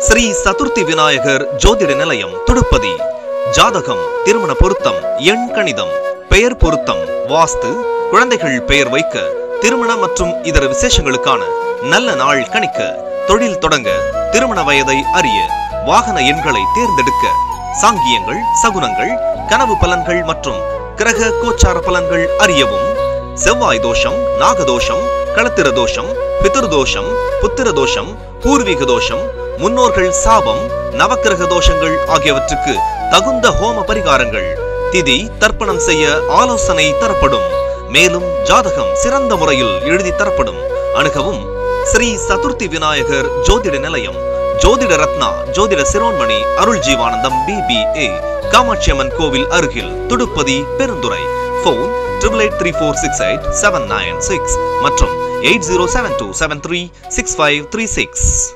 ஸ்ரீ சதுர்த்தி விநாயகர் ஜோதிட நிலையம் துடுப்பதி. ஜாதகம், திருமண பொருத்தம், எண் கணிதம், பெயர் பொருத்தம், வாஸ்து, குழந்தைகள் பெயர் வைக்க, திருமண மற்றும் இதர விசேஷங்களுக்கான நல்ல நாள் கணிக்க, தொழில் தொடங்க, திருமண வயதை அறிய, வாகன எண்களை தேர்ந்தெடுக்க, சாங்கியங்கள், சகுனங்கள், கனவு பலன்கள் மற்றும் கிரக கோச்சார பலன்கள் அறியவும், செவ்வாய் தோஷம், நாகதோஷம், களத்திர தோஷம், பித்ருதோஷம், புத்திர தோஷம், பூர்வீக தோஷம், முன்னோர்கள் சாபம், நவக்கிரக தோஷங்கள் ஆகியவற்றுக்கு தகுந்த ஹோம பரிகாரங்கள், திதி தர்ப்பணம் செய்ய ஆலோசனை தரப்படும். மேலும் ஜாதகம் சிறந்த முறையில் எழுதி தரப்படும். அணுகவும் ஸ்ரீ சதுர்த்தி விநாயகர் ஜோதிட நிலையம், ஜோதிட ரத்னா ஜோதிட சிரோன்மணி அருள் ஜீவானந்தம் BBA, காமாட்சியம்மன் கோவில் அருகில், துடுப்பதி, பெருந்துறை. போன் 8834687996 மற்றும் 8072736536.